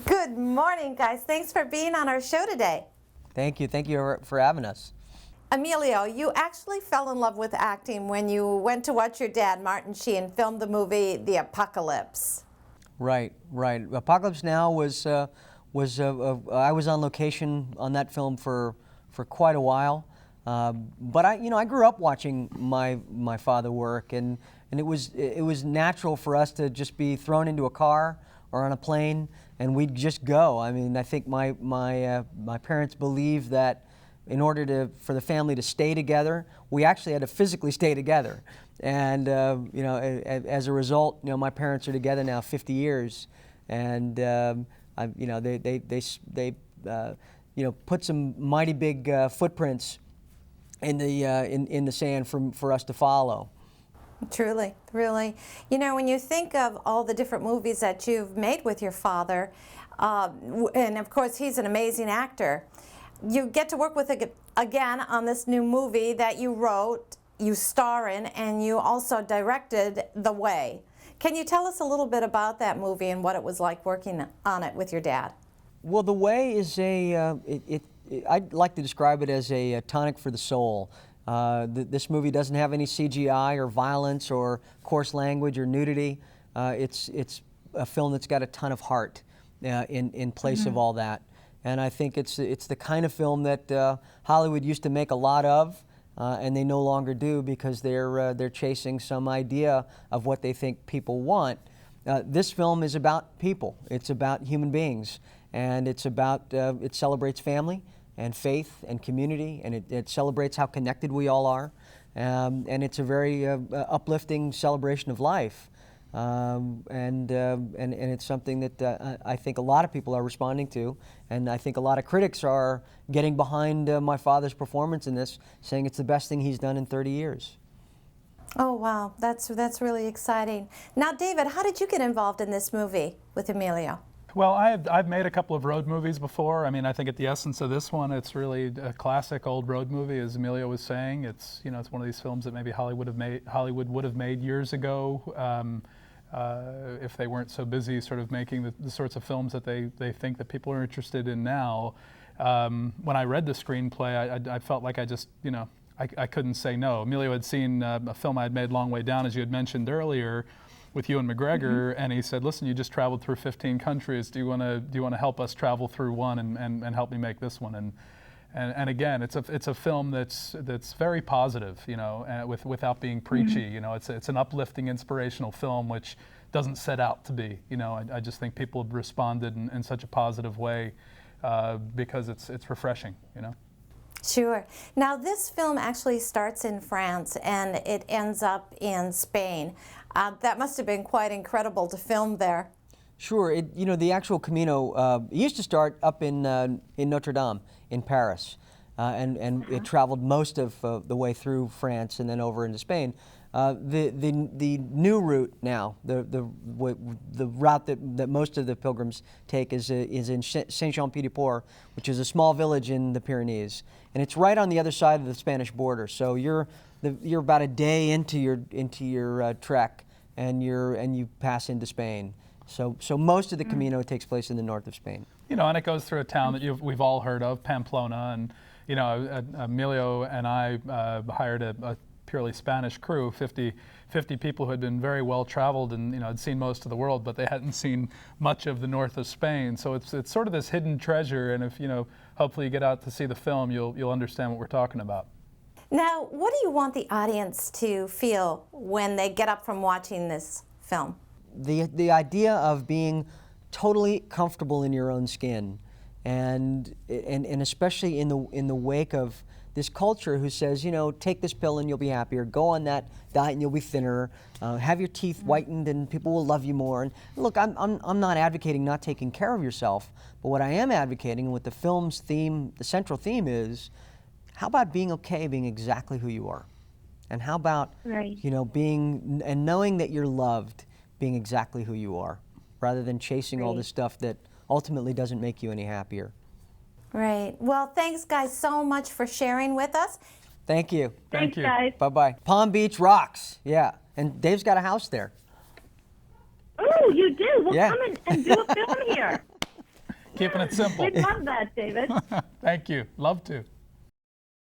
Good morning, guys. Thanks for being on our show today. Thank you. Thank you for having us. Emilio, you actually fell in love with acting when you went to watch your dad, Martin Sheen, film the movie The Apocalypse. Right. Apocalypse Now was I was on location on that film for quite a while. But I grew up watching my father work, and it was natural for us to just be thrown into a car or on a plane, and we'd just go. I mean, I think my parents believed that in order for the family to stay together, we actually had to physically stay together. And as a result, my parents are together now 50 years, and they put some mighty big footprints in the sand for us to follow. Truly, really. When you think of all the different movies that you've made with your father, and of course he's an amazing actor, you get to work with again on this new movie that you wrote, you star in, and you also directed, The Way. Can you tell us a little bit about that movie and what it was like working on it with your dad? Well, The Way is I'd like to describe it as a tonic for the soul. This movie doesn't have any CGI or violence or coarse language or nudity. It's a film that's got a ton of heart in place of all that. And I think it's the kind of film that Hollywood used to make a lot of, and they no longer do because they're chasing some idea of what they think people want. This film is about people. It's about human beings, and it celebrates family and faith and community, and it celebrates how connected we all are, and it's a very uplifting celebration of life, and it's something that I think a lot of people are responding to, and I think a lot of critics are getting behind my father's performance in this, saying it's the best thing he's done in 30 years. Oh wow, that's really exciting. Now, David, how did you get involved in this movie with Emilio? Well, I've made a couple of road movies before. I mean, I think at the essence of this one, it's really a classic old road movie, as Emilio was saying. It's it's one of these films that maybe Hollywood would have made years ago if they weren't so busy sort of making the sorts of films that they think that people are interested in now. When I read the screenplay, I felt like I couldn't say no. Emilio had seen a film I had made, Long Way Down, as you had mentioned earlier, with Ewan McGregor, and he said, "Listen, you just traveled through 15 countries. Do you want to help us travel through one and help me make this one?" And again, it's a film that's very positive, without being preachy. It's an uplifting, inspirational film, which doesn't set out to be. I just think people have responded in such a positive way because it's refreshing. Sure. Now, this film actually starts in France and it ends up in Spain. That must have been quite incredible to film there. Sure. The actual Camino used to start up in Notre Dame in Paris, and it traveled most of the way through France and then over into Spain. The new route now, the route that most of the pilgrims take is in Saint-Jean-Pied-de-Port, which is a small village in the Pyrenees, and it's right on the other side of the Spanish border. So you're about a day into your trek, and you pass into Spain. So most of the Camino takes place in the north of Spain. And it goes through a town that we've all heard of, Pamplona, and Emilio and I hired a purely Spanish crew, 50 people who had been very well traveled and had seen most of the world, but they hadn't seen much of the north of Spain. So it's sort of this hidden treasure, and if hopefully you get out to see the film, you'll understand what we're talking about. Now, what do you want the audience to feel when they get up from watching this film? The idea of being totally comfortable in your own skin, and especially in the wake of this culture who says, take this pill and you'll be happier, go on that diet and you'll be thinner, have your teeth whitened and people will love you more. And look, I'm not advocating not taking care of yourself, but what I am advocating, and what the film's theme, the central theme is, how about being okay being exactly who you are? And how about, being and knowing that you're loved, being exactly who you are, rather than chasing all this stuff that ultimately doesn't make you any happier. Right. Well, thanks, guys, so much for sharing with us. Thank you. Thanks, guys. Bye-bye. Palm Beach rocks. Yeah. And Dave's got a house there. Oh, you do? Well, Yeah. come and do a film here. keeping it simple. We'd love that, David. Thank you. Love to.